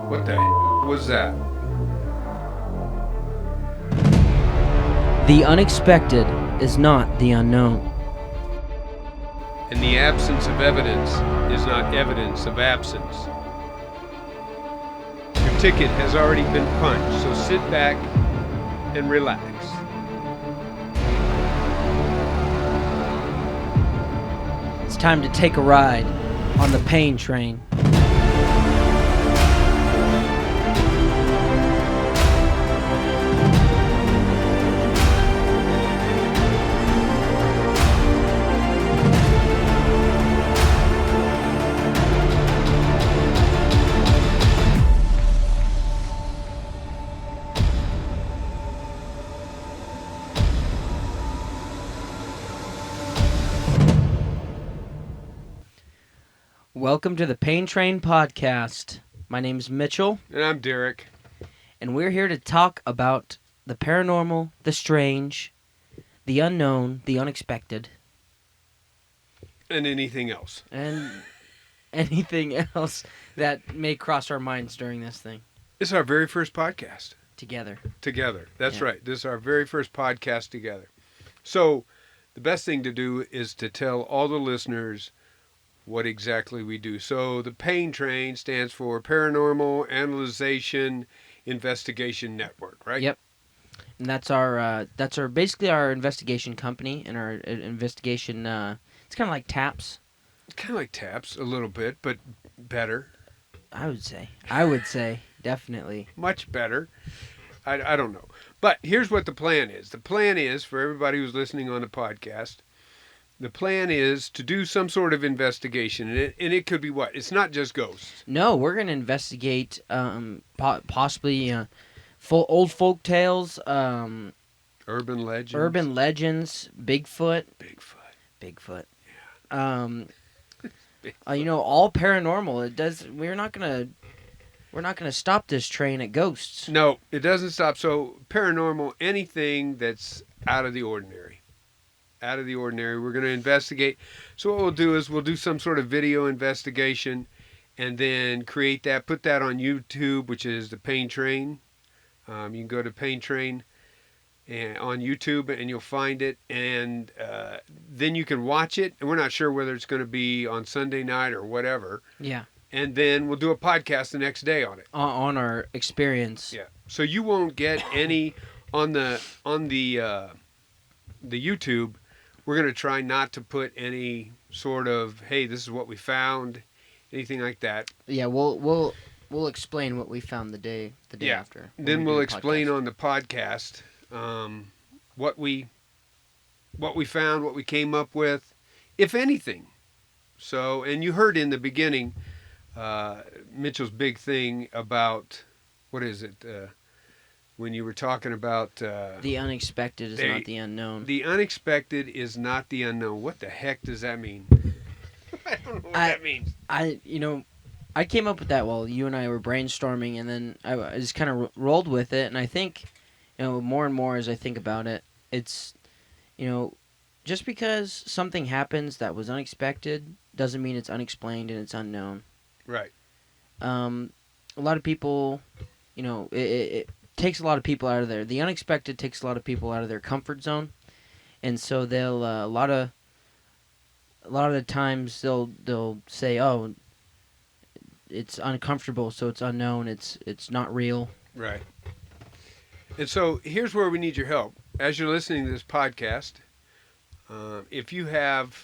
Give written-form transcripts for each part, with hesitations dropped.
What the hell was that? The unexpected is not the unknown. And the absence of evidence is not evidence of absence. Your ticket has already been punched, so sit back and relax. It's time to take a ride on the pain train. Welcome to the Pain Train Podcast. My name is Mitchell. And I'm Derek. And we're here to talk about the paranormal, the strange, the unknown, the unexpected. And anything else. And anything else that may cross our minds during this thing. This is our very first podcast. Together. That's right. This is our very first podcast together. So the best thing to do is to tell all the listeners what exactly we do. So the PAIN Train stands for Paranormal Analyzation Investigation Network, right? Yep. And that's our basically our investigation company and our investigation. It's kind of like TAPS. Kind of like TAPS a little bit, but better. I would say definitely Much better. I don't know. But here's what the plan is. The plan is, for everybody who's listening on the podcast, the plan is to do some sort of investigation, and it could be what? It's not just ghosts. No, we're going to investigate possibly old folk tales, urban legends, Bigfoot. Yeah. All paranormal. We're not gonna stop this train at ghosts. No, it doesn't stop. So paranormal, anything that's out of the ordinary. We're going to investigate. So what we'll do is we'll do some sort of video investigation and then put that on YouTube, which is the Pain Train. You can go to Pain Train and on YouTube and you'll find it. And then you can watch it. And we're not sure whether it's going to be on Sunday night or whatever. Yeah. And then we'll do a podcast the next day on it. On our experience. Yeah. So you won't get any on the YouTube. We're going to try not to put any sort of, hey, this is what we found, anything like that. Yeah, we'll explain what we found the day after. Then we'll explain on the podcast what we found, what we came up with, if anything. So, and you heard in the beginning Mitchell's big thing about, what is it? When you were talking about... the unexpected is not the unknown. The unexpected is not the unknown. What the heck does that mean? I don't know what that means. I came up with that while you and I were brainstorming, and then I just kind of rolled with it, and I think, more and more as I think about it, it's, just because something happens that was unexpected doesn't mean it's unexplained and it's unknown. Right. A lot of people, it takes a lot of people out of the unexpected takes a lot of people out of their comfort zone, and so they'll a lot of the times they'll say, oh, it's uncomfortable, so it's unknown, it's not real. Right. And so here's where we need your help. As you're listening to this podcast, if you have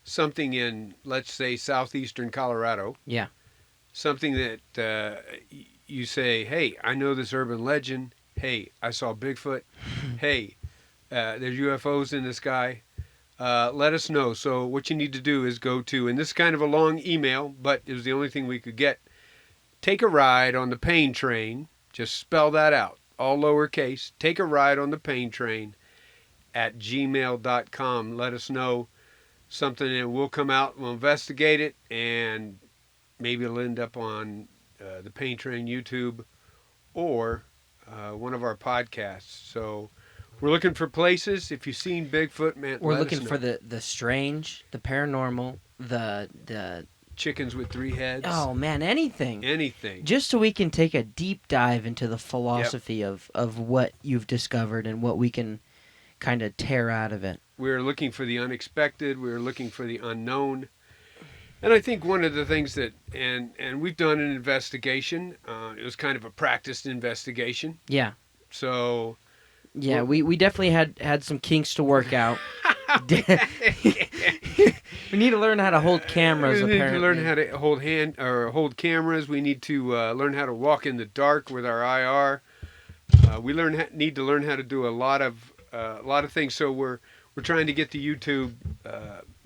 something in, let's say, southeastern Colorado, yeah, something that you say, hey, I know this urban legend. Hey, I saw Bigfoot. Hey, there's UFOs in the sky. Let us know. So what you need to do is go to, and this is kind of a long email, but it was the only thing we could get. Take a ride on the Pain Train. Just spell that out, all lowercase. Take a ride on the Pain Train at gmail.com. Let us know something, and we'll come out, we'll investigate it, and maybe it'll end up on the Pain Train YouTube or one of our podcasts. So we're looking for places. If you've seen Bigfoot, man, we're looking for the strange, the paranormal, the chickens with 3 heads. Oh man, anything. Anything. Just so we can take a deep dive into the philosophy of what you've discovered and what we can kind of tear out of it. We're looking for the unexpected. We're looking for the unknown. And I think one of the things that, and we've done an investigation. It was kind of a practiced investigation. Yeah. So. Yeah, we definitely had some kinks to work out. We need to learn how to hold cameras. We need apparently. to learn how to hold cameras. We need to learn how to walk in the dark with our IR. We need to learn how to do a lot of things. So we're trying to get the YouTube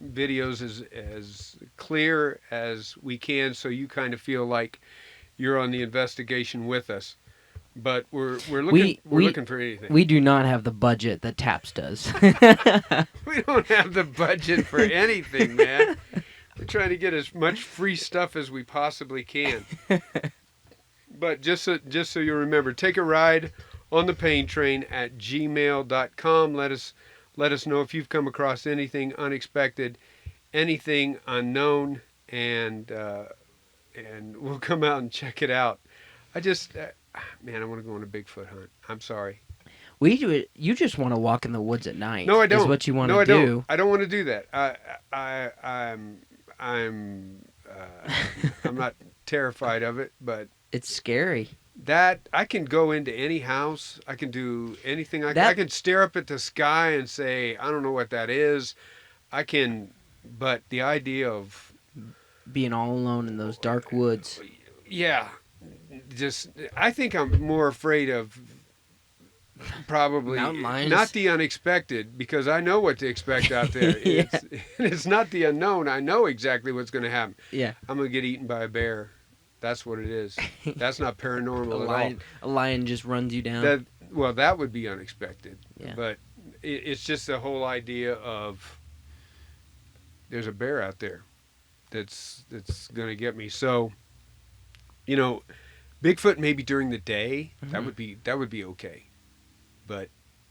videos as clear as we can, so you kind of feel like you're on the investigation with us. But we're looking for anything. We do not have the budget that Taps does. We don't have the budget for anything, man. We're trying to get as much free stuff as we possibly can. But just so you remember, take a ride on the pain train at gmail.com. Let us know if you've come across anything unexpected, anything unknown, and we'll come out and check it out. Man, I want to go on a Bigfoot hunt. I'm sorry. We do it. You just want to walk in the woods at night. No, I don't. Is what you want to I do. don't. I don't want to do that. I'm not terrified of it, but It's scary. that I can go into any house. I can do anything. I can stare up at the sky and say, I don't know what that is. I can, but the idea of Being all alone in those dark woods. yeah. I think I'm more afraid of probably Mountain lions. not the unexpected, because I know what to expect out there. Yeah. It's not the unknown. I know exactly what's going to happen. Yeah. I'm going to get eaten by a bear. That's what it is. That's not paranormal at all. A lion just runs you down. That would be unexpected. Yeah. But it's just the whole idea of there's a bear out there that's going to get me. So, Bigfoot maybe during the day, Mm-hmm. that would be okay. But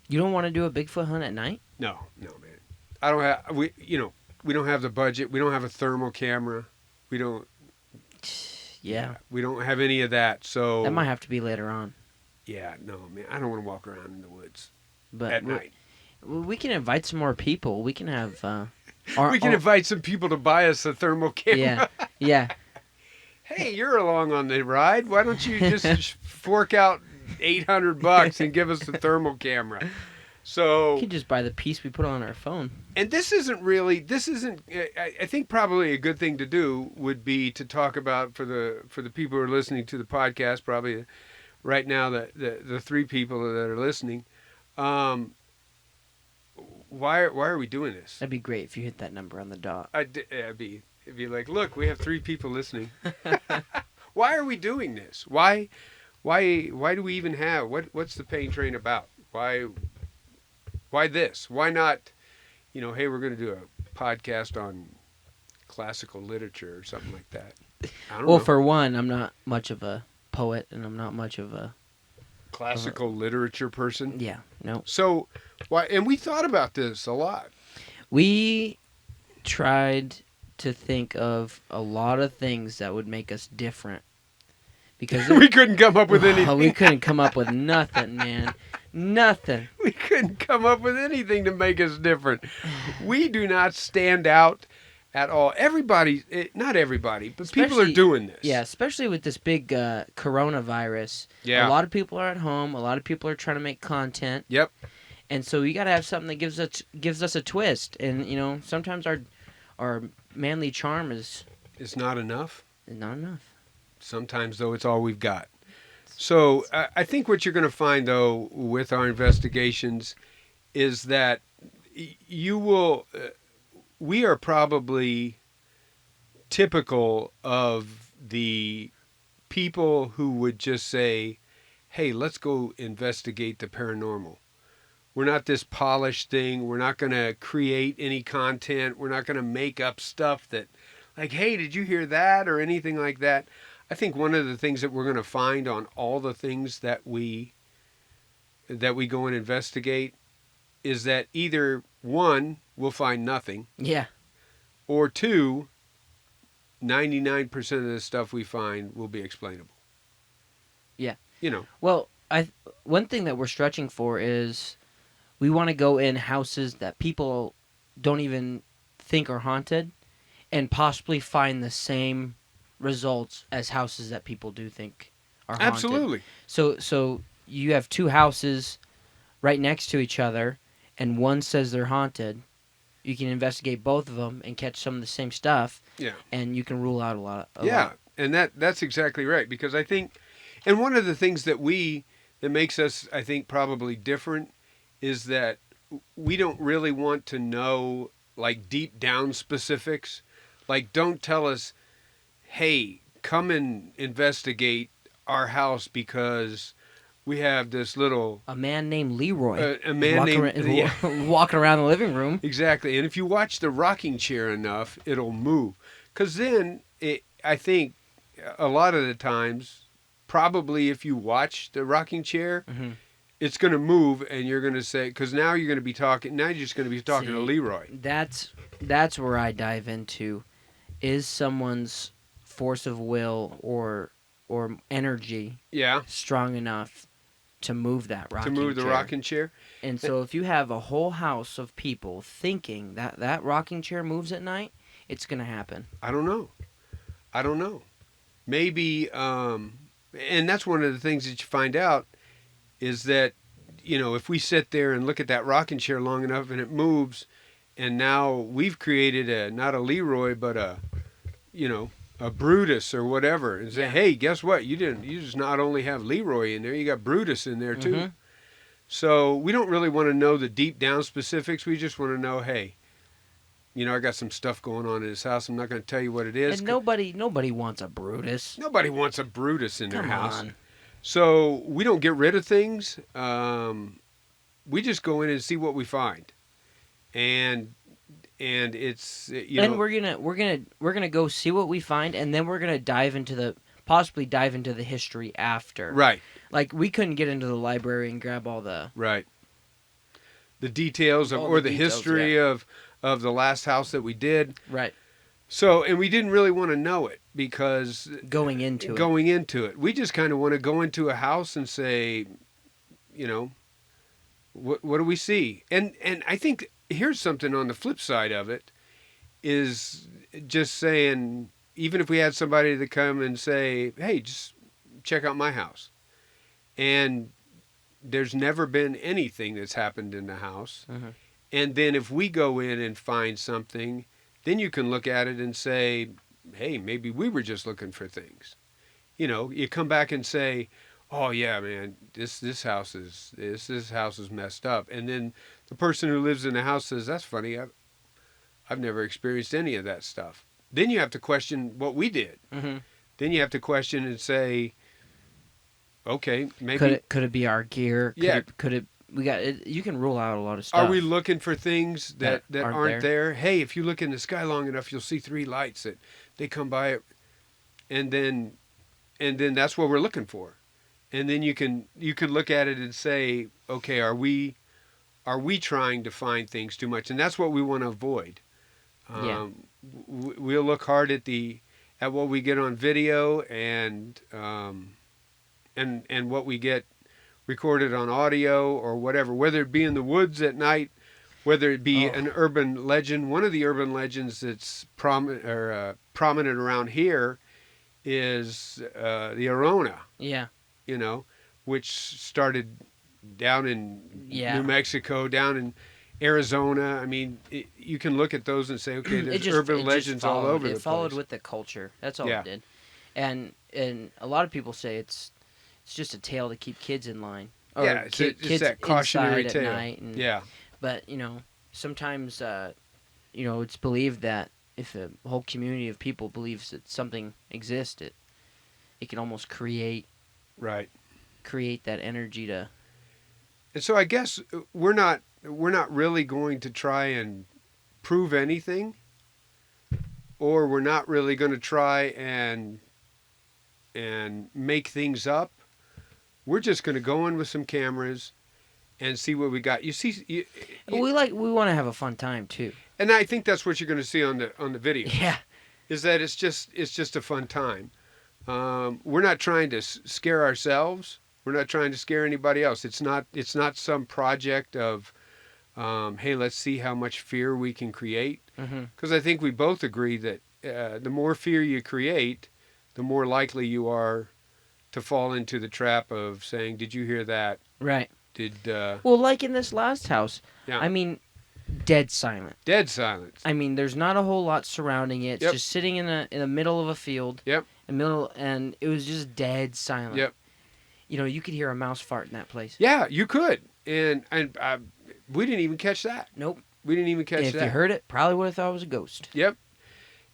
You don't want to do a Bigfoot hunt at night? no, man. I don't have we don't have the budget. We don't have a thermal camera. We don't Yeah. we don't have any of that. So That might have to be later on. yeah, no, man. I don't want to walk around in the woods But at night. we can invite some more people. We can have We can invite some people to buy us a thermal camera. Yeah. Hey, you're along on the ride. Why don't you just fork out $800 and give us the thermal camera? So We can just buy the piece we put on our phone. And this isn't. I think probably a good thing to do would be to talk about for the people who are listening to the podcast. Probably right now the 3 people that are listening. Why are we doing this? That'd be great if you hit that number on the dot. It'd be like, look, we have 3 people listening. Why are we doing this? Why do we even have what's the pain train about? Why this? Why not, hey, we're going to do a podcast on classical literature or something like that. I don't know. For one, I'm not much of a poet, and I'm not much of a classical literature person. Yeah, no. So why? And we thought about this a lot. We tried to think of a lot of things that would make us different. Because we couldn't come up with anything. We couldn't come up with nothing, man. Nothing. We couldn't come up with anything to make us different. We do not stand out at all. Not everybody, but people are doing this. Yeah, especially with this big coronavirus. Yeah. A lot of people are at home. A lot of people are trying to make content. Yep. And so you got to have something that gives us a twist. And sometimes our manly charm is not enough. Not enough. Sometimes, though, it's all we've got. So I think what you're going to find, though, with our investigations is that you will... we are probably typical of the people who would just say, hey, let's go investigate the paranormal. We're not this polished thing. We're not going to create any content. We're not going to make up stuff that, like, hey, did you hear that, or anything like that. I think one of the things that we're going to find on all the things that we go and investigate is that either, one, we'll find nothing. Yeah. Or 2, 99% of the stuff we find will be explainable. Yeah. You know. Well, one thing that we're stretching for is we want to go in houses that people don't even think are haunted, and possibly find the same results as houses that people do think are haunted. Absolutely. So you have two houses right next to each other, and one says they're haunted. You can investigate both of them and catch some of the same stuff. Yeah. And you can rule out a lot. And that's exactly right, because I think, and one of the things that makes us, I think, probably different is that we don't really want to know like deep down specifics. Like, don't tell us, hey, come and investigate our house because we have this little A man named Leroy. a man named walking around the living room. Exactly. And if you watch the rocking chair enough, it'll move. Because then I think a lot of the times, probably if you watch the rocking chair, it's going to move, and you're going to say, because now you're going to be talking. Now you're just going to be talking to Leroy. That's where I dive into. Is someone's force of will or energy strong enough to move that rocking chair? To move the rocking chair? And so if you have a whole house of people thinking that rocking chair moves at night, it's going to happen. I don't know. Maybe, and that's one of the things that you find out is that, if we sit there and look at that rocking chair long enough and it moves, and now we've created not a Leroy, but a Brutus or whatever, and say, hey, guess what? You just not only have Leroy in there, you got Brutus in there too. So we don't really want to know the deep down specifics. We just want to know, hey, I got some stuff going on in this house. I'm not going to tell you what it is. And nobody wants a Brutus. Nobody wants a Brutus in their house. On. So we don't get rid of things. We just go in and see what we find, and it's and we're gonna go see what we find, and then we're gonna possibly dive into the history after. Right. Like, we couldn't get into the library and grab all the details of the history of the last house that we did. Right. So, and we didn't really want to know it because going into it, we just kind of want to go into a house and say, what do we see? And I think here's something on the flip side of it is just saying, even if we had somebody to come and say, hey, just check out my house, and there's never been anything that's happened in the house, and then if we go in and find something, then you can look at it and say, hey, maybe we were just looking for things. You come back and say, oh yeah, man, this house is messed up, and then the person who lives in the house says, that's funny, I've never experienced any of that stuff. Then you have to question what we did. Then you have to question and say, okay, maybe could it be our gear? Could it you can rule out a lot of stuff. Are we looking for things that aren't there? Hey, if you look in the sky long enough, you'll see three lights that they come by, and then that's what we're looking for. And then you can look at it and say, okay, are we trying to find things too much? And that's what we want to avoid. We'll look hard at what we get on video and what we get recorded on audio or whatever, whether it be in the woods at night, whether it be an urban legend. One of the urban legends that's prominent around here is the Arona. Yeah. Which started down in New Mexico, down in Arizona. I mean, you can look at those and say, okay, there's urban legends all over the place. It followed with the culture. That's all it did. And a lot of people say it's just a tale to keep kids in line. Or it's kids that cautionary inside tale. At night but sometimes it's believed that if a whole community of people believes that something exists, it can almost create that energy to. And so I guess we're not really going to try and prove anything, or we're not really going to try and make things up. We're just going to go in with some cameras and see what we got. You see, we want to have a fun time too. And I think that's what you're going to see on the video. Yeah. is that it's just a fun time. We're not trying to scare ourselves. We're not trying to scare anybody else. It's not some project of hey, let's see how much fear we can create. Hmm. Because I think we both agree that the more fear you create, the more likely you are to fall into the trap of saying, "Did you hear that? Right. Did Well, like in this last house, yeah, I mean, dead silent. dead silence." I mean, there's not a whole lot surrounding it. It's Yep, just sitting in the middle of a field, yep, and it was just dead silent. yep. You know, you could hear a mouse fart in that place. Yeah, you could, and we didn't even catch that. Nope. We didn't even catch If that. you heard it, probably would have thought it was a ghost. Yep.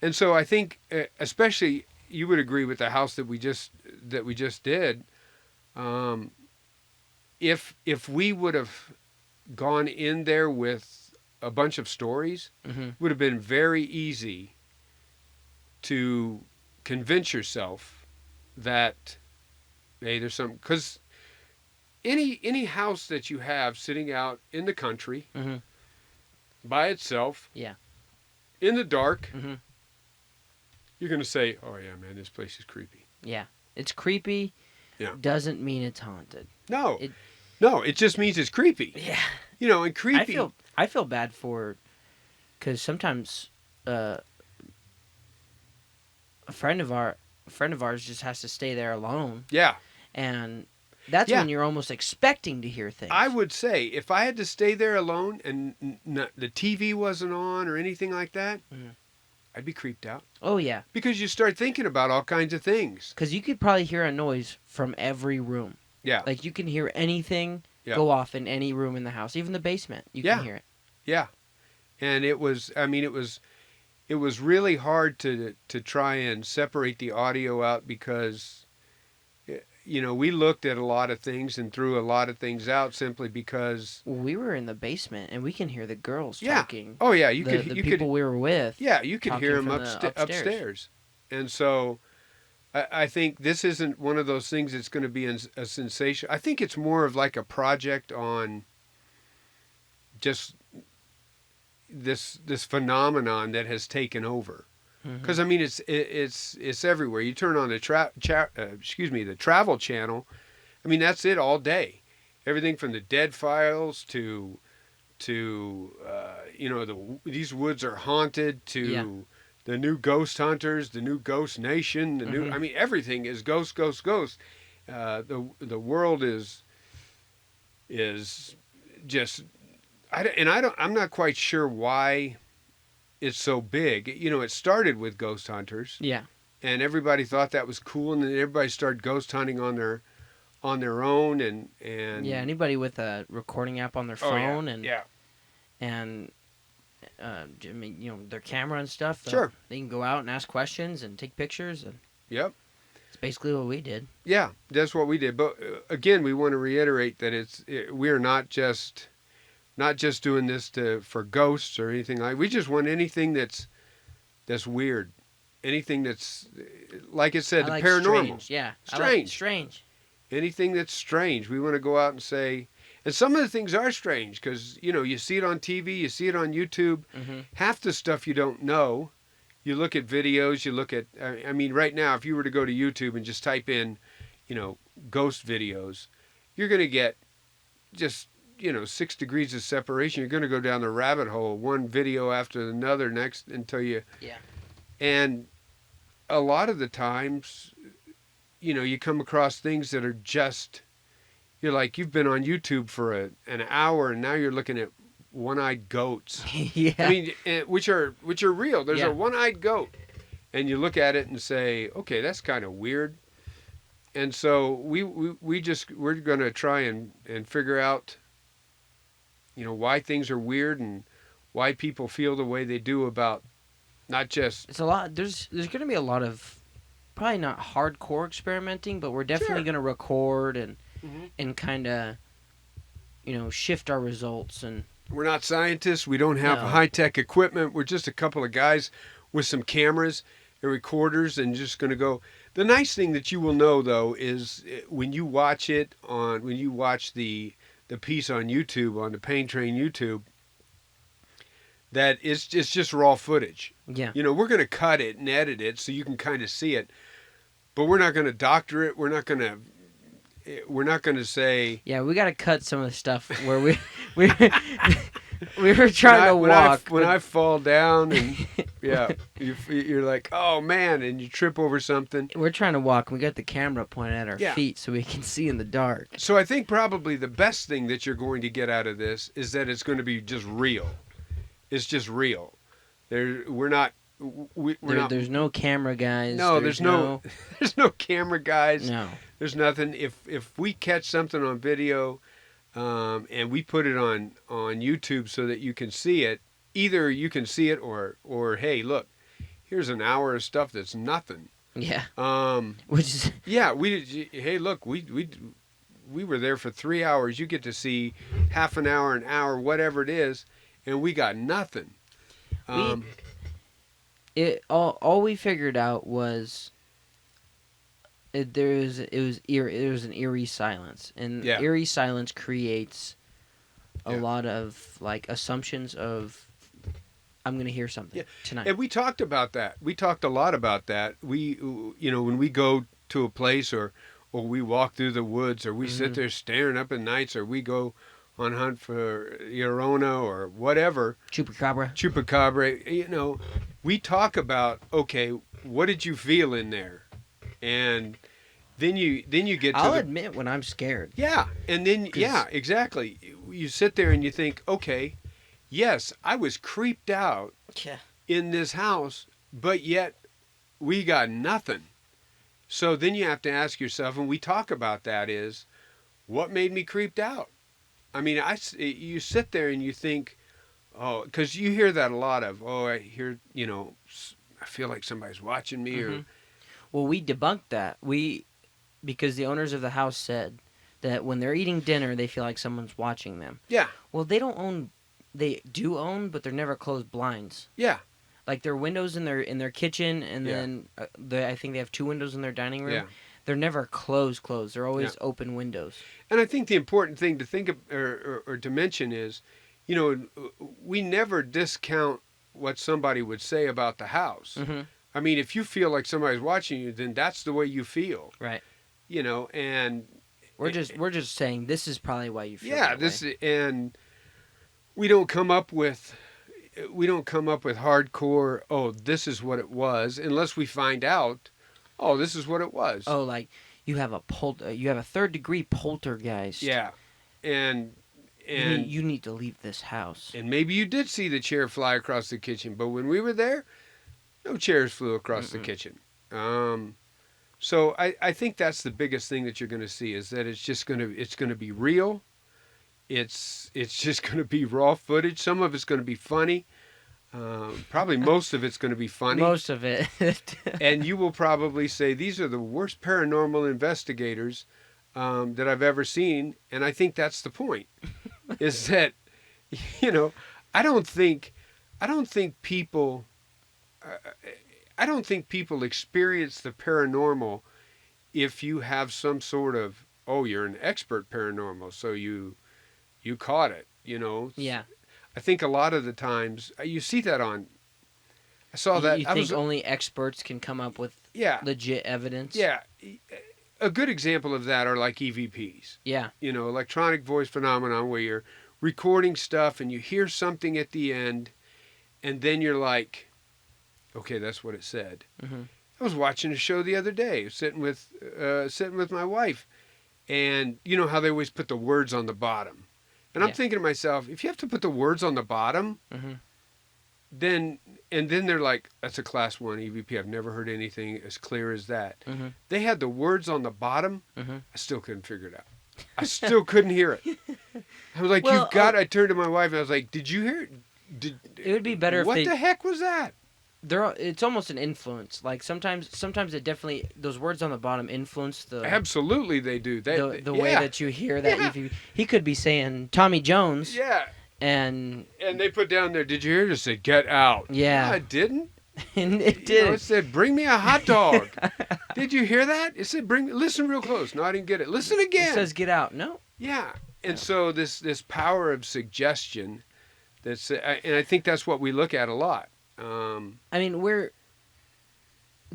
And so I think, especially, you would agree with the house that we just did. Um, if we would have gone in there with a bunch of stories, Mm-hmm. it would have been very easy to convince yourself that hey, there's some because any house that you have sitting out in the country Mm-hmm. by itself, Yeah. in the dark, Mm-hmm. you're gonna say, "Oh yeah, man, this place is creepy." Yeah. It's creepy. Yeah. Doesn't mean it's haunted. No, It- no, it just means it's creepy. Yeah. You know, and creepy. I feel bad for, because sometimes a friend of ours just has to stay there alone, Yeah, and that's Yeah. when you're almost expecting to hear things. I would say if I had to stay there alone and the TV wasn't on or anything like that, Mhm. I'd be creeped out Oh yeah, because you start thinking about all kinds of things. because you could probably hear a noise from every room. Yeah, Like you can hear anything Yeah. go off in any room in the house, even the basement. You Yeah. can hear it. yeah, and it was. I mean, it was really hard to try and separate the audio out because you know we looked at a lot of things and threw a lot of things out simply because. Well, we were in the basement, and we can hear the girls Yeah. talking. Oh yeah, you the could you people could we were with. yeah you could hear talking them from the upstairs, and so. I think this isn't one of those things that's going to be a sensation. I think it's more of like a project on just this phenomenon that has taken over. Mhm. Because I mean, it's everywhere. You turn on the the Travel Channel. I mean, that's it all day. Everything from the Dead Files to you know these woods are haunted to Yeah. the new Ghost Hunters, the new Ghost Nation, the new. Mhm. I mean, everything is ghost, ghost, ghost. The world is just. I'm not quite sure why it's so big. You know, it started with ghost hunters, Yeah. and everybody thought that was cool, and then everybody started ghost hunting on their own, and Yeah. Anybody with a recording app on their oh, phone yeah. and I mean, you know, their camera and stuff. Sure. They can go out and ask questions and take pictures, and Yep. it's basically what we did. Yeah, that's what we did. But again, we want to reiterate that we are not just doing this for ghosts or anything like. We just want anything that's weird, anything that's like it said, I the like paranormal, strange. Yeah. I like Strange. strange. anything that's strange. We want to go out and say, and some of the things are strange because you know you see it on TV, you see it on YouTube. Mm-hmm. Half the stuff you don't know. You look at videos. You look at. I mean, right now, if you were to go to YouTube and just type in, you know, ghost videos, you're going to get just 6 degrees of separation. You're going to go down the rabbit hole, one video after another, next until you. Yeah. And a lot of the times, you come across things that are just. You're like you've been on YouTube for an hour, and now you're looking at one-eyed goats. Yeah. I mean, which are real. There's Yeah. a one-eyed goat, and you look at it and say, okay, that's kind of weird. And so we're going to try and figure out, why things are weird and why people feel the way they do about not just It's a lot. There's going to be a lot of probably not hardcore experimenting, but we're definitely Sure. going to record and Mhm. kind of shift our results and We're not scientists. We don't have No. high-tech equipment. We're just a couple of guys with some cameras and recorders and just going to go. The nice thing that you will know, though, is when you watch the piece on YouTube, on the Pain Train YouTube, that it's just raw footage. Yeah. We're going to cut it and edit it so you can kind of see it, but we're not going to doctor it. We're not going to say. Yeah, we got to cut some of the stuff where we we were trying to walk. When I fall down and yeah, you're like, oh man, and you trip over something. We're trying to walk. We got the camera pointed at our feet so we can see in the dark. So I think probably the best thing that you're going to get out of this is that it's going to be just real. It's just real. There's no camera guys. No, there's no there's no camera guys. No. There's nothing. If we catch something on video, and we put it on YouTube so that you can see it, either you can see it or hey, look, here's an hour of stuff that's nothing. Yeah. Which is hey, look, we were there for 3 hours. You get to see half an hour, whatever it is, and we got nothing. All we figured out was it was an eerie silence, and eerie silence creates a lot of like assumptions of I'm going to hear something tonight. And we talked about that. We talked a lot about that. We when we go to a place or we walk through the woods or we sit there staring up at nights or we go on hunt for Llorona or whatever. Chupacabra. We talk about, okay, what did you feel in there? And then you get to I'll admit when I'm scared. Yeah. And then, exactly. You sit there and you think, okay, yes, I was creeped out in this house, but yet we got nothing. So then you have to ask yourself, and we talk about that, is what made me creeped out? I mean, you sit there and you think, oh, because you hear that a lot of, I hear, I feel like somebody's watching me. Or Well, we debunked that. Because the owners of the house said that when they're eating dinner, they feel like someone's watching them. Yeah. Well, they do own, but they're never closed blinds. Yeah. Like their windows in their kitchen, and then I think they have 2 windows in their dining room. Yeah. They're never closed. They're always open windows. And I think the important thing to think of, or to mention is, we never discount what somebody would say about the house. Mm-hmm. I mean, if you feel like somebody's watching you, then that's the way you feel. Right. And we're just saying this is probably why you feel. Yeah, and we don't come up with hardcore, oh, this is what it was, unless we find out, oh, this is what it was. Oh, like you have a 3rd degree poltergeist. Yeah. And you need to leave this house. And maybe you did see the chair fly across the kitchen, but when we were there, no chairs flew across the kitchen. So I think that's the biggest thing that you're going to see, is that it's going to be real. It's just going to be raw footage. Some of it's going to be funny. Probably most of it's going to be funny. Most of it. And you will probably say, these are the worst paranormal investigators that I've ever seen. And I think that's the point, is that, I don't think people experience the paranormal if you have some sort of, you're an expert paranormal, so you caught it, Yeah. I think a lot of the times you see that I saw that. You think only experts can come up with legit evidence? Yeah. A good example of that are like EVPs. Yeah. Electronic voice phenomenon, where you're recording stuff and you hear something at the end, and then you're like, okay, that's what it said. Mm-hmm. I was watching a show the other day, sitting with my wife, and you know how they always put the words on the bottom. And I'm thinking to myself, if you have to put the words on the bottom, then they're like, that's a class 1 EVP. I've never heard anything as clear as that. Mm-hmm. They had the words on the bottom. Mm-hmm. I still couldn't figure it out. I still couldn't hear it. I was like, I turned to my wife and I was like, did you hear it? It would be better what the heck was that? It's almost an influence. Like sometimes it definitely, those words on the bottom influence the. Absolutely, they do. The way that you hear that. Yeah. He could be saying Tommy Jones. Yeah. And they put down there, did you hear it? It said, get out. Yeah. No, it didn't. And it did. It said, bring me a hot dog. Did you hear that? It said, listen real close. No, I didn't get it. Listen again. It says, get out. No. Yeah. And so this power of suggestion And I think that's what we look at a lot. I mean, we're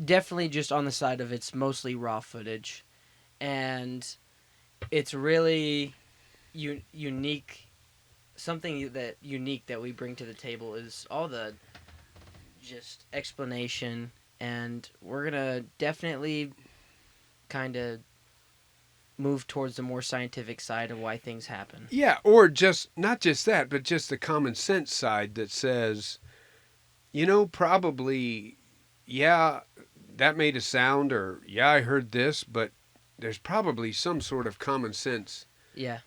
definitely just on the side of it's mostly raw footage, and it's really unique. Something that unique that we bring to the table is all the just explanation, and we're gonna definitely kind of move towards the more scientific side of why things happen. Yeah, or just not just that, but just the common sense side that says, probably, yeah, that made a sound, or yeah, I heard this, but there's probably some sort of common sense, Yeah.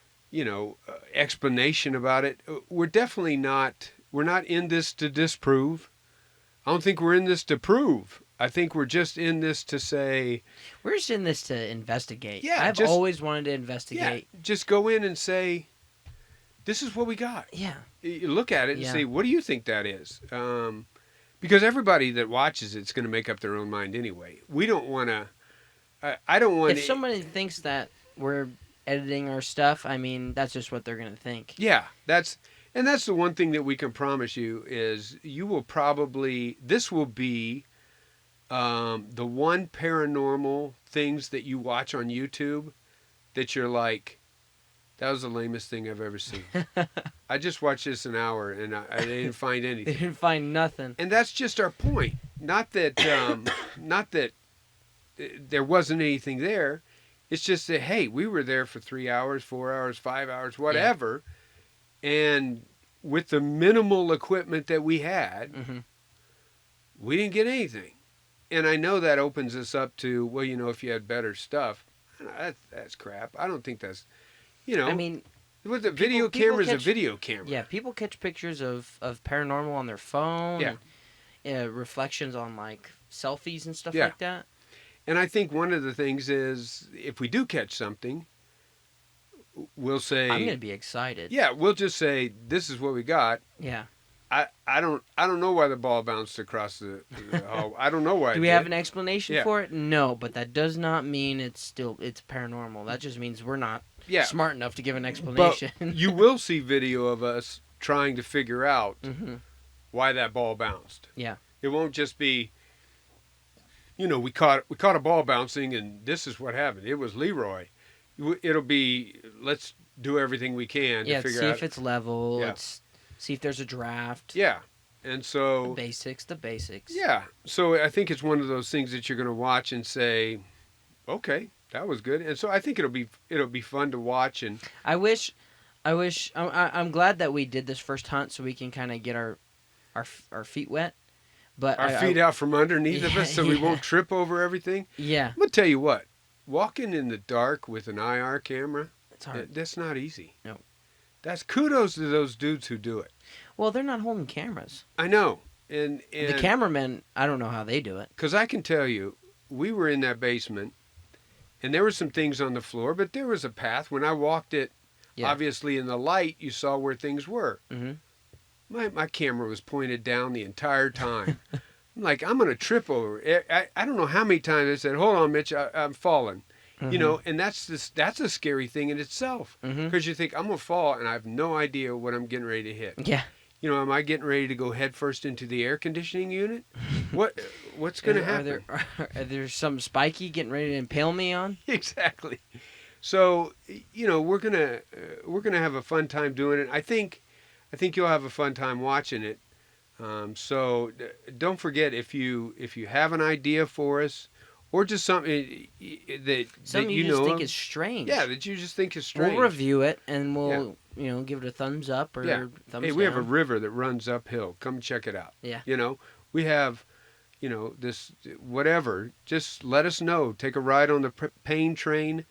explanation about it. We're definitely not. We're not in this to disprove. I don't think we're in this to prove. I think we're just in this to say, We're just in this to investigate. yeah, I've just always wanted to yeah, investigate. just go in and say, this is what we got. Yeah. You look at it and Yeah. say, what do you think that is? Because everybody that watches it's going to make up their own mind anyway. We don't want to. I don't want. If somebody thinks that we're editing our stuff, I mean, that's just what they're gonna think. Yeah, that's the one thing that we can promise you is you will probably this will be the one paranormal things that you watch on YouTube that you're like, that was the lamest thing I've ever seen. I just watched this an hour and I didn't find They anything. didn't find nothing. And that's just our point. Not that there wasn't anything there. It's just that, hey, we were there for 3 hours, 4 hours, 5 hours, whatever, and with the minimal equipment that we had, Mm-hmm. we didn't get anything. And I know that opens us up to, well, if you had better stuff, that's crap. I don't think that's, I mean, with the video people camera is a catch- video camera. yeah, people catch pictures of paranormal on their phone. Yeah. And, reflections on like selfies and stuff Yeah. like that. And I think one of the things is, if we do catch something, we'll say, I'm gonna be excited. yeah, we'll just say, this is what we got. Yeah. I don't know why the ball bounced across the hall. I don't know why. Do we have an explanation Yeah. for it? No, but that does not mean it's paranormal. That just means we're not smart enough to give an explanation. But you will see video of us trying to figure out Mm-hmm. why that ball bounced. Yeah. It won't just be, we caught a ball bouncing and this is what happened. It was Leroy. It'll be, let's do everything we can to figure see out. if it's level. Yeah. Let's see if there's a draft. Yeah. And so. The basics. Yeah. So I think it's one of those things that you're going to watch and say, okay, that was good. And so I think it'll be fun to watch. And I'm glad that we did this first hunt so we can kind of get our feet wet. But our feet out from underneath of us so we yeah. won't trip over everything. Yeah. I'm going to tell you what, walking in the dark with an IR camera, It's hard. that's not easy. No. That's kudos to those dudes who do it. Well, they're not holding cameras. I know. And The cameramen, I don't know how they do it. because I can tell you, we were in that basement and there were some things on the floor, but there was a path. When I walked it, Yeah. obviously in the light, you saw where things were. Mm-hmm. My camera was pointed down the entire time. I'm like, I'm going to trip over it. I don't know how many times I said, hold on, Mitch, I'm falling. Mm-hmm. And that's a scary thing in itself. Mm-hmm. Because you think, I'm going to fall, and I have no idea what I'm getting ready to hit. Yeah. Am I getting ready to go headfirst into the air conditioning unit? What's going to happen? Are there some spiky getting ready to impale me on? Exactly. So, we're gonna have a fun time doing it. I think you'll have a fun time watching it. So don't forget, if you have an idea for us, or just something that Something you you just know think of, is strange. yeah, that you just think is strange. We'll review it and we'll give it a thumbs up or Yeah. thumbs Hey, down. we have a river that runs uphill. Come check it out. Yeah. We have, this whatever. Just let us know. Take a ride on the pain train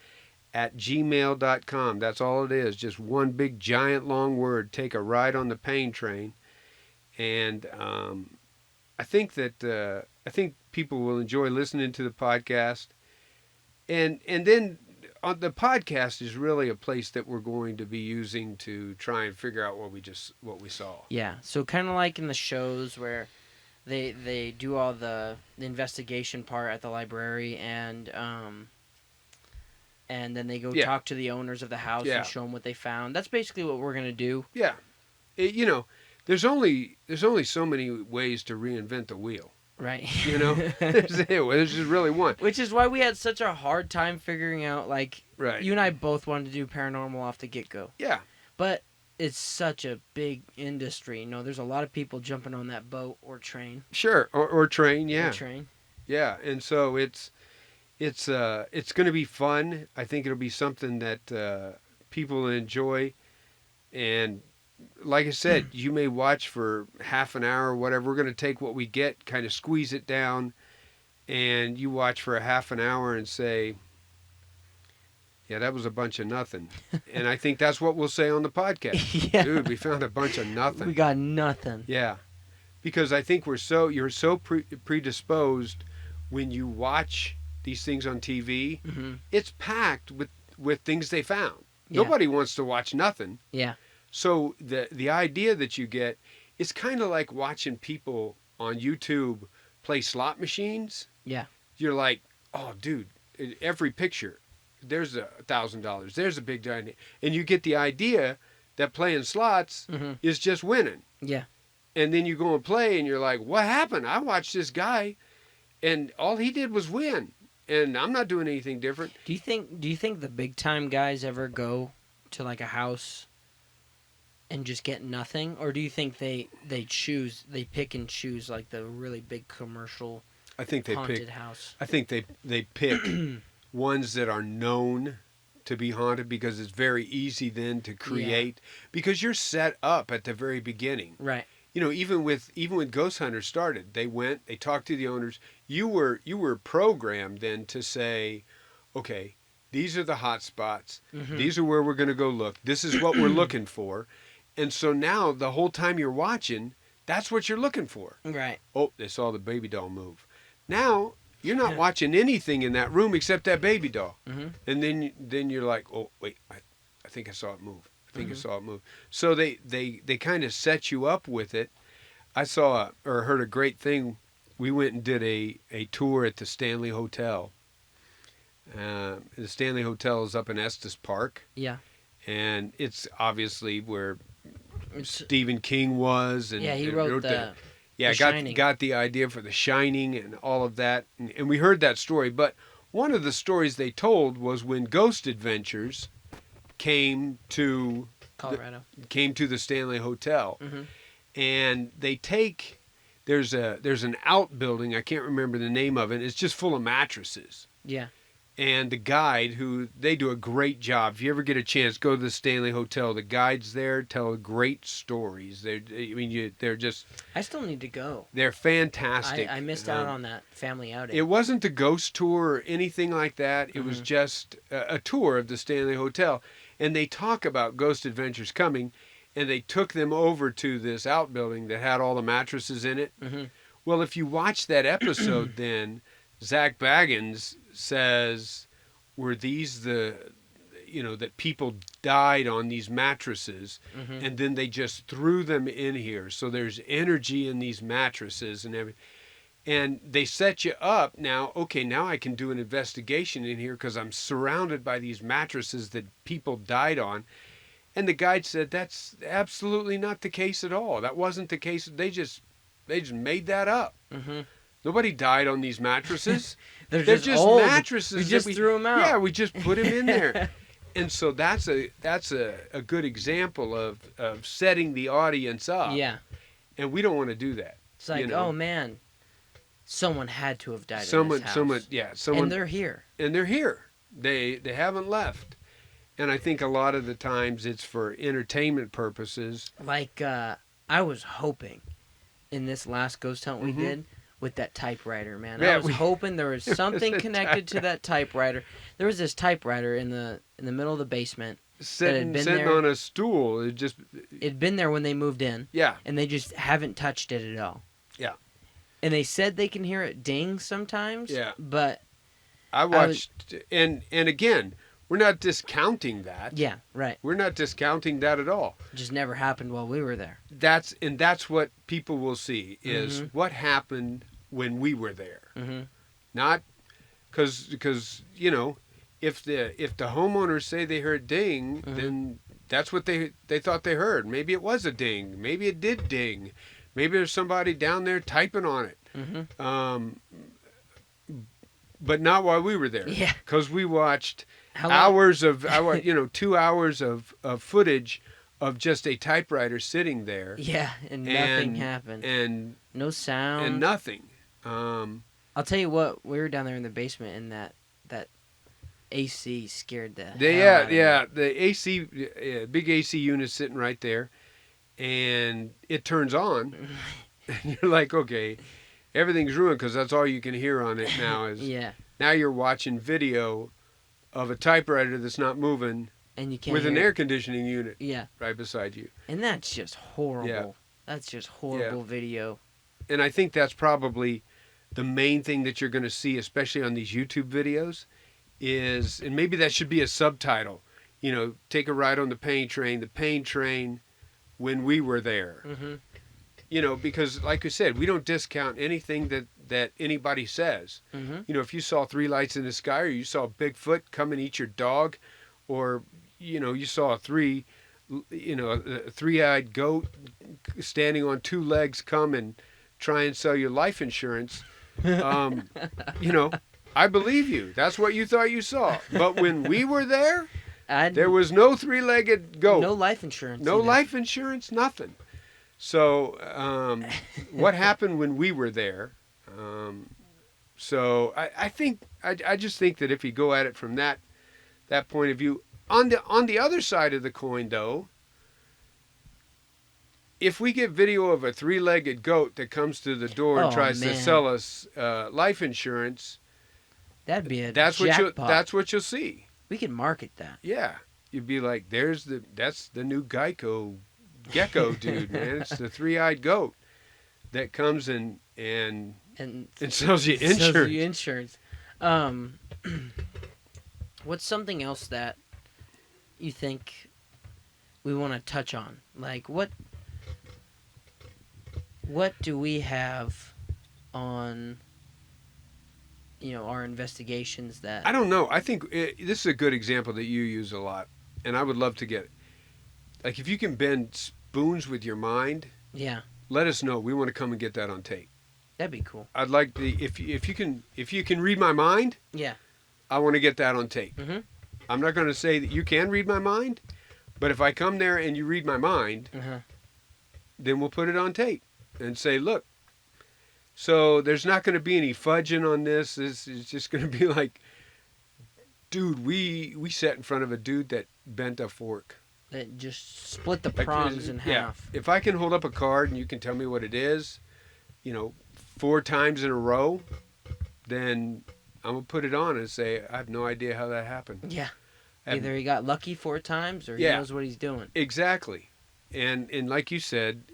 at gmail.com. That's all it is. Just one big giant long word. Take a ride on the pain train. And I think people will enjoy listening to the podcast. And then on the podcast is really a place that we're going to be using to try and figure out what we saw. Yeah. So kind of like in the shows where they do all the investigation part at the library and then they go talk to the owners of the house Yeah. and show them what they found. That's basically what we're gonna do. Yeah. there's only so many ways to reinvent the wheel. Right. You know, there's just really one. Which is why we had such a hard time figuring out, like, Right. you and I both wanted to do paranormal off the get-go. Yeah. But it's such a big industry. You know, there's a lot of people jumping on that boat or train. Sure. Or train. Or Yeah. train. Yeah. And so it's going to be fun. I think it'll be something that people will enjoy. And like I said, you may watch for half an hour or whatever. We're going to take what we get, kind of squeeze it down, and you watch for a half an hour and say, yeah, that was a bunch of nothing. And I think that's what we'll say on the podcast. Yeah. Dude, we found a bunch of nothing. We got nothing. Yeah. Because I think you're so predisposed when you watch these things on TV. Mm-hmm. It's packed with things they found. Yeah. Nobody wants to watch nothing. Yeah. So the idea that you get, it's kind of like watching people on YouTube play slot machines. Yeah. You're like, oh, dude, in every picture, there's $1,000. There's a big giant, and you get the idea that playing slots Mm-hmm. is just winning. Yeah. And then you go and play, and you're like, what happened? I watched this guy, and all he did was win, and I'm not doing anything different. Do you think the big time guys ever go to like a house and just get nothing, or do you think they pick and choose like the really big commercial I think they haunted pick. house? I think they pick ones that are known to be haunted because it's very easy then to create because you're set up at the very beginning. Right. You know, even when Ghost Hunters started, they talked to the owners. You were programmed then to say, okay, these are the hot spots. Mm-hmm. These are where we're going to go look. This is what we're looking for. And so now the whole time you're watching, that's what you're looking for. Right. Oh, they saw the baby doll move. Now you're not watching anything in that room except that baby doll. Mm-hmm. And then you're like, oh wait, I think I saw it move. I think I Mm-hmm. saw it move. So they kind of set you up with it. I saw or heard a great thing. We went and did a tour at the Stanley Hotel. The Stanley Hotel is up in Estes Park. Yeah. And it's obviously where It's, Stephen King was. And yeah, he and wrote the yeah, The got Shining. got the idea for The Shining and all of that, and we heard that story. But one of the stories they told was when Ghost Adventures came to Colorado. the Stanley Hotel, Mm-hmm. and there's an outbuilding, I can't remember the name of it. It's just full of mattresses. Yeah. And the guide, who they do a great job. If you ever get a chance, go to the Stanley Hotel. The guides there tell great stories. They're just I still need to go. they're fantastic. I missed out on that family outing. It wasn't a ghost tour or anything like that. It was Mhm. just a tour of the Stanley Hotel, and they talk about Ghost Adventures coming, and they took them over to this outbuilding that had all the mattresses in it. Mm-hmm. Well, if you watch that episode, then Zach Baggins says, were these that people died on these mattresses, Mm-hmm. and then they just threw them in here. So there's energy in these mattresses and everything. And they set you up now. Okay, now I can do an investigation in here because I'm surrounded by these mattresses that people died on. And the guide said that's absolutely not the case at all. That wasn't the case. They just made that up. Mm-hmm. Nobody died on these mattresses. They're They're just just old. mattresses. We that just threw them out. Yeah, we just put them in there. And so that's a good example of setting the audience up. Yeah. And we don't want to do that. It's like, know. oh man, someone had to have died Someone, in this house. someone, And they're here. and they're here. They haven't left. And I think a lot of the times it's for entertainment purposes. Like, I was hoping in this last ghost hunt we Mhm. did with that typewriter, man. Yeah, I was hoping there was something a connected to that typewriter. There was this typewriter in the middle of the basement. Sitting been there. on a stool. It just, It'd been there when they moved in, yeah. and they just haven't touched it at all. Yeah. And they said they can hear it ding sometimes. Yeah. But I watched, and again, we're not discounting that. yeah, right. We're not discounting that at all. It just never happened while we were there. That's what people will see is Mhm. what happened when we were there. Mm-hmm. Not because if the homeowners say they heard ding, Mhm. then that's what they thought they heard. Maybe it was a ding. Maybe it did ding. Maybe there's somebody down there typing on it. Mm-hmm. But not while we were there, Yeah. because we watched How long? hours of 2 hours of footage of just a typewriter sitting there, Yeah, and nothing and happened. and No sound. and nothing. I'll tell you what. We were down there in the basement, and that AC scared the hell out of me. The AC, big AC unit sitting right there, and it turns on, and you're like, okay, everything's ruined because that's all you can hear on it now is Yeah, now you're watching video of a typewriter that's not moving and you can't with an hear air it. conditioning unit Yeah, right beside you. and that's just horrible. Yeah. That's just horrible video. And I think that's probably the main thing that you're going to see, especially on these YouTube videos, is, and maybe that should be a subtitle, take a ride on the pain train when we were there. Mm-hmm. Because like I said, we don't discount anything that anybody says. Mm-hmm. If you saw three lights in the sky, or you saw Bigfoot come and eat your dog, or, you saw a three-eyed goat standing on two legs come and try and sell you life insurance, I believe you. That's what you thought you saw. But when we were there, there was no three-legged goat. No life insurance. No either. life insurance, nothing. So what happened when we were there? So I just think that if you go at it from that point of view, on the other side of the coin, though, if we get video of a three-legged goat that comes to the door and tries to sell us life insurance, that'd be a that's jackpot. what you'll see. We could market that. Yeah, you'd be like, that's the new Geico gecko dude, man. It's the three-eyed goat that comes and sells you insurance. Sells you insurance. What's something else that you think we want to touch on? Like what do we have on our investigations that I don't know. I think this is a good example that you use a lot, and I would love to get, like, if you can bend spoons with your mind, yeah, let us know. We want to come and get that on tape. that'd be cool. I'd like if you can read my mind, Yeah. I want to get that on tape. Mhm. I'm not going to say that you can read my mind, but if I come there and you read my mind, Uh-huh. then we'll put it on tape and say, look. So there's not going to be any fudging on this. This is just going to be like, dude, we sat in front of a dude that bent a fork. That just split the Like, prongs in yeah. half. If I can hold up a card and you can tell me what it is, 4 times in a row, then I'm going to put it on and say, I have no idea how that happened. Yeah. And- Either he got lucky 4 times or he Yeah. knows what he's doing. Exactly. And like you said,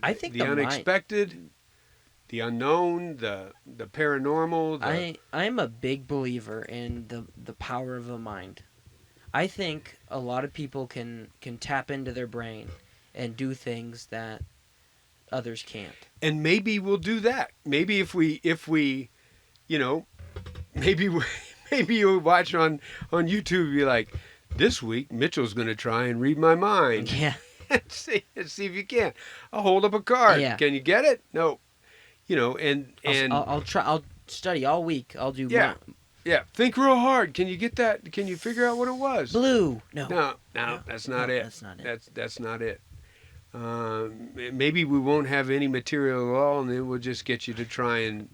I think the the mind- unexpected, the unknown, the paranormal. I'm a big believer in the power of the mind. I think a lot of people can tap into their brain and do things that others can't. And maybe we'll do that. Maybe if we maybe you'll watch on YouTube and be like, this week Mitchell's going to try and read my mind. Yeah. see if you can. I'll hold up a card. Yeah. Can you get it? No. And I'll try. I'll study all week. I'll do Yeah. Yeah, think real hard. Can you get that? Can you figure out what it was? blue. No. No, that's not it. That's not it. That's not it. Maybe we won't have any material at all, and then we'll just get you to try and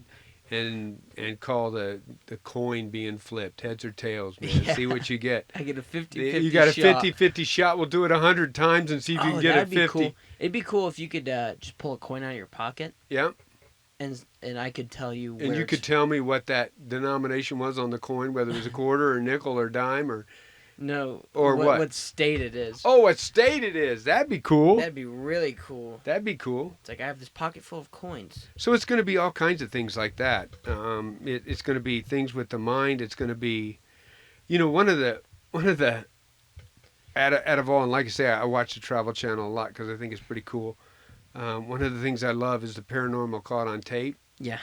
call the coin being flipped, heads or tails, man. Yeah. See what you get. I get a 50-50 You got a shot. 50-50 shot. We'll do it 100 times and see if you can get a that'd 50. be cool. It'd be cool if you could just pull a coin out of your pocket Yeah, and I could tell you where and you it's- could tell me what that denomination was on the coin, whether it was a quarter or nickel or dime or or what? what state it is. oh, what state it is. That'd be cool. That'd be really cool. That'd be cool. It's like I have this pocket full of coins. So it's going to be all kinds of things like that. It's going to be things with the mind. It's going to be, one of the out of all, and like I say, I watch the Travel Channel a lot because I think it's pretty cool. One of the things I love is the paranormal caught on tape. Yeah.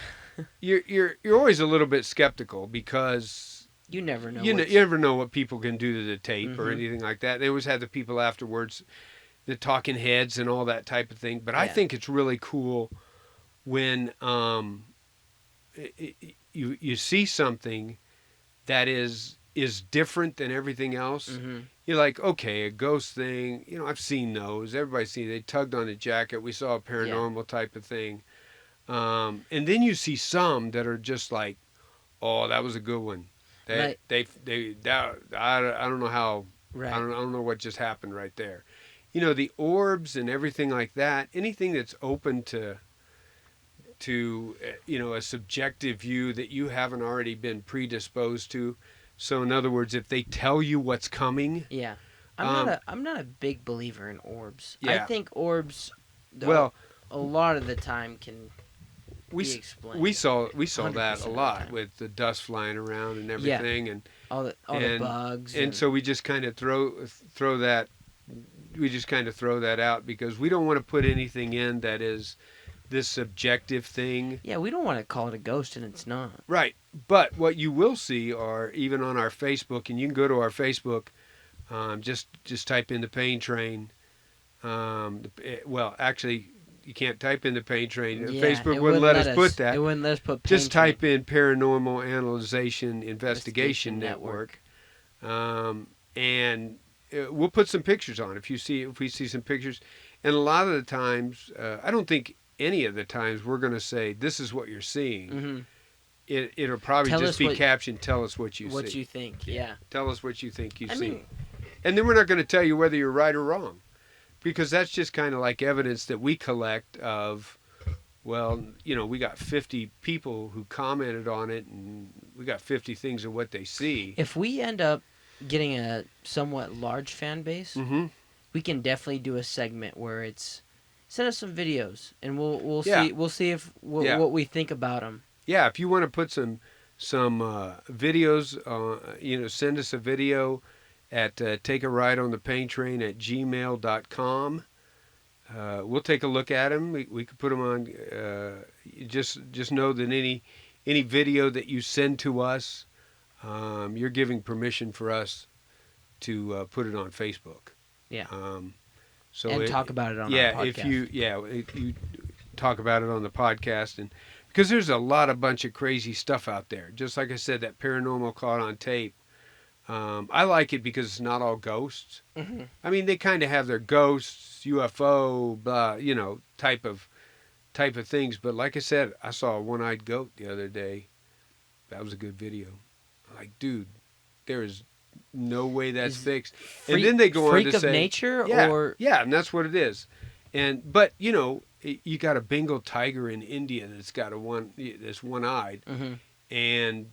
You're always a little bit skeptical because You never know. You never know what people can do to the tape or Mhm. anything like that. They always have the people afterwards, the talking heads and all that type of thing. But I Yeah. think it's really cool when you see something that is different than everything else. Mhm. You're like, okay, a ghost thing. I've seen those. Everybody's seen. They tugged on a jacket. We saw a Yeah. paranormal type of thing. And then you see some that are just like, oh, that was a good one. Like I don't know how. I right. don't know what just happened right there. The orbs and everything like that. Anything that's open to a subjective view that you haven't already been predisposed to. So in other words, if they tell you what's coming, Yeah. um, I'm not a big believer in orbs. I yeah. think orbs a, Well, a lot of the time can we be s- explained. we saw that 100% a of the lot time. with the dust flying around and Yeah. everything, and All the and bugs and and so we just kind of throw that we just kind of throw that out because we don't want to put anything in that is this subjective thing. yeah, we don't want to call it a ghost and it's not. Right. But what you will see are even on our Facebook, and you can go to our Facebook, just type in the pain train. Well, actually, you can't type in the pain train. Yeah, Facebook it wouldn't wouldn't let let us put us. It that. wouldn't let us put pain Just train type in Paranormal Analyzation Investigation Network, and we'll put some pictures on if we see some pictures. And a lot of the times, I don't think any of the times we're going to say this is what you're seeing. Mm-hmm. It'll probably Tell just us be what captioned. Tell us what you what see. you think. Yeah. Yeah. Tell us what you think you I see. mean, And then we're not going to tell you whether you're right or wrong, because that's just kind of like evidence that we collect of, well, we got 50 people who commented on it, and we got 50 things of what they see. if we end up getting a somewhat large fan base, Mm-hmm. we can definitely do a segment where it's send us some videos and Yeah. we'll see if Yeah. what we think about them. Yeah, if you want to put some videos, send us a video at take a ride on the pain train at gmail.com. We'll take a look at them. We could put them on. Just know that any video that you send to us, you're giving permission for us to put it on Facebook. Yeah. So And talk about it on yeah, our podcast. if you talk about it on the podcast, and because there's a bunch of crazy stuff out there. Just like I said, that paranormal caught on tape. I like it because it's not all ghosts. Mm-hmm. I mean, they kind of have their ghosts, UFO, blah, type of things. But like I said, I saw a one-eyed goat the other day. That was a good video. I'm like, dude, there is no way that's Is fixed. And then they go on freak to of say, nature yeah, or yeah, and that's what it is. But you got a Bengal tiger in India that's got that's one-eyed, mm-hmm. and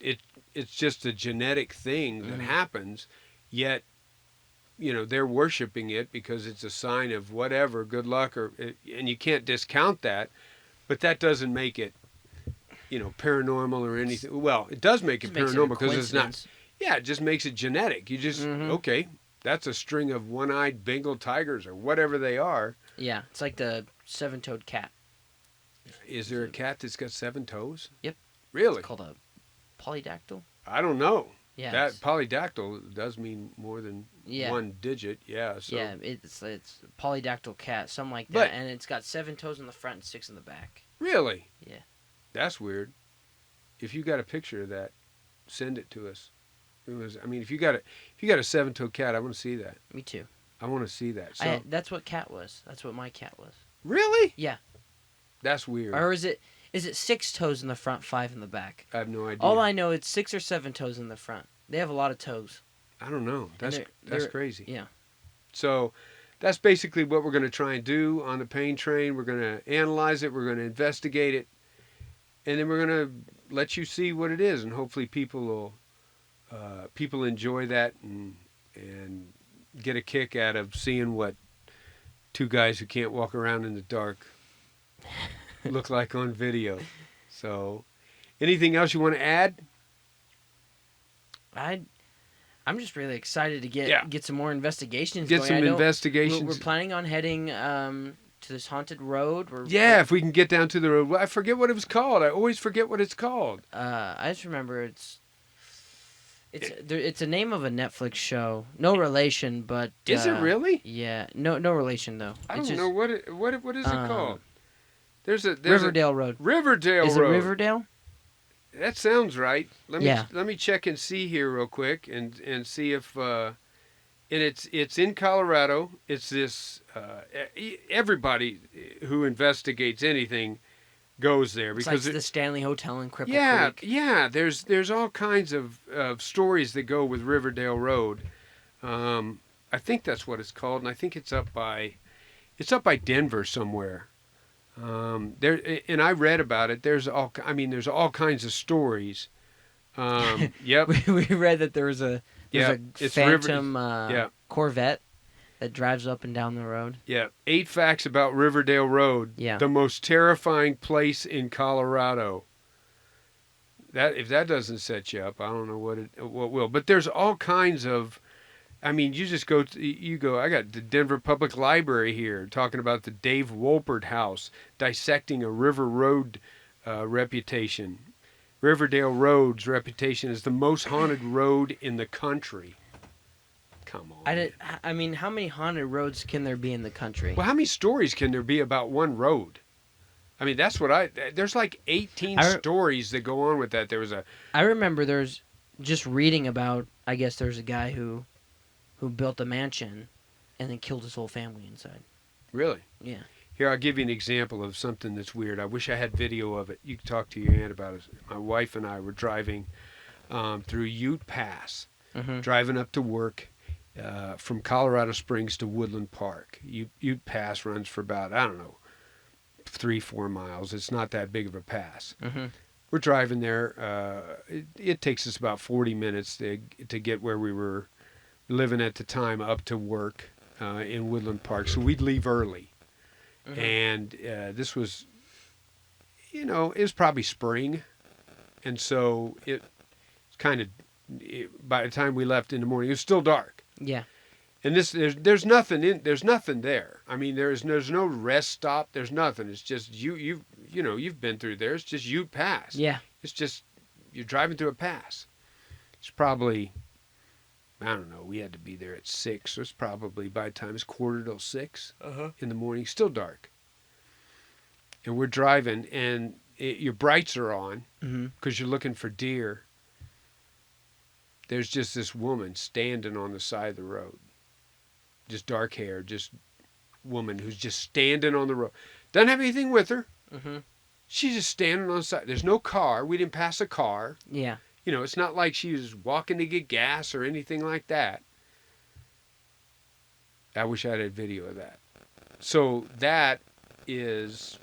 it's just a genetic thing that happens. Yet, they're worshiping it because it's a sign of whatever, good luck, and you can't discount that. But that doesn't make it, paranormal or anything. Well, it does make it Just makes it a paranormal because it's not. coincidence. Yeah, it just makes it genetic. You just okay. That's a string of one-eyed Bengal tigers or whatever they are. Yeah, it's like the seven-toed cat. Is there a cat that's got 7 toes? Yep. Really? It's called a polydactyl. I don't know. Yeah. That polydactyl does mean more than yeah. one digit. Yeah. So. Yeah, it's a polydactyl cat, something like that, But- and it's got 7 toes in the front and 6 in the back. Really? Yeah. That's weird. If you got a picture of that, send it to us. If you got a 7-toed cat, I want to see that. Me too. I want to see that. So That's what cat was. That's what my cat was. really? Yeah. That's weird. Or is it 6 toes in the front, 5 in the back? I have no idea. All I know it's 6 or 7 toes in the front. They have a lot of toes. I don't know. That's they're- crazy. Yeah. So that's basically what we're going to try and do on the pain train. We're going to analyze it. We're going to investigate it, and then we're going to let you see what it is, and hopefully people enjoy that and get a kick out of seeing what 2 guys who can't walk around in the dark look like on video. So, anything else you want to add? I'm just really excited to get some more investigations Get going. some I know investigations. We're planning on heading to this haunted road. If we can get down to the road. Well, I forget what it was called. I always forget what it's called. I just remember It's a name of a Netflix show. No relation, but Is it really? yeah, no relation though. I It's don't just know what is it called. There's a Riverdale Road. Riverdale Is it Road. Riverdale? That sounds right. Yeah. Let me check and see here real quick and see if and it's in Colorado. It's this everybody who investigates anything goes there It's because like the Stanley Hotel in Cripple yeah, Creek. yeah. There's all kinds of stories that go with Riverdale Road. I think that's what it's called, and I think it's up by Denver somewhere. There and I read about it. There's all kinds of stories. Yep, we read that there's a yeah. It's phantom yeah, Corvette that drives up and down the road. yeah. 8 facts about Riverdale Road. Yeah. The most terrifying place in Colorado. That if that doesn't set you up, I don't know what will. But there's all kinds of. I mean, you just go. You go. I got the Denver Public Library here talking about the Dave Wolpert House, dissecting a River Road reputation. Riverdale Road's reputation is the most haunted road in the country. Come on. I mean, how many haunted roads can there be in the country? Well, how many stories can there be about one road? I mean, that's what there's like 18 stories that go on with that. There was I remember there's just reading about, I guess there's a guy who built a mansion and then killed his whole family inside. Really? Yeah. Here, I'll give you an example of something that's weird. I wish I had video of it. You can talk to your aunt about it. My wife and I were driving through Ute Pass, driving up to work from Colorado Springs to Woodland Park. Ute Pass runs for about, I don't know, 3-4 miles. It's not that big of a pass. We're driving there. It takes us about 40 minutes to get where we were living at the time up to work in Woodland Park. So we'd leave early. And this was, it was probably spring. And so it's kind of, by the time we left in the morning, it was still dark. Yeah. And there's nothing there. I mean, there's no rest stop. There's nothing. It's just you've been through there. It's just Ute Pass. Yeah. It's just you're driving through a pass. It's probably, I don't know. We had to be there at 6. So it's probably by the time it's 5:45 in the morning, still dark. And we're driving, and your brights are on because you're looking for deer. There's just this woman standing on the side of the road. Just dark hair, just woman who's just standing on the road. Doesn't have anything with her. She's just standing on the side. There's no car. We didn't pass a car. Yeah. It's not like she was walking to get gas or anything like that. I wish I had a video of that. So that is.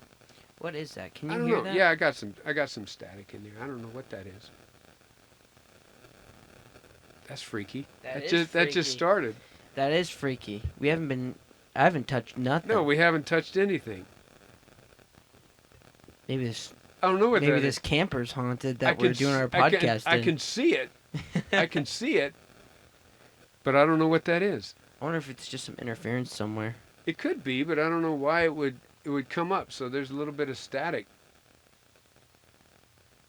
What is that? Can I you don't hear know. that? Yeah, I got some static in there. I don't know what that is. That's freaky. That just started. That is freaky. I haven't touched nothing. No, we haven't touched anything. Maybe this. I don't know what Maybe that this is. camper's haunted that we're doing our podcast I in. can see it. I can see it. But I don't know what that is. I wonder if it's just some interference somewhere. It could be, but I don't know why it would come up. So there's a little bit of static.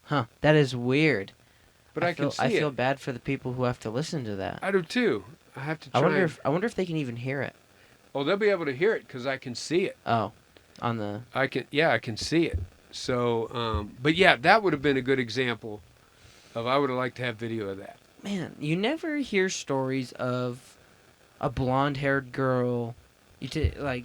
Huh. That is weird. But I feel bad for the people who have to listen to that. I do too. I have to try. I wonder if they can even hear it. Oh, they'll be able to hear it because I can see it. Oh, on the. I can see it. So, but yeah, that would have been a good example of. I would have liked to have video of that. Man, you never hear stories of a blonde-haired girl.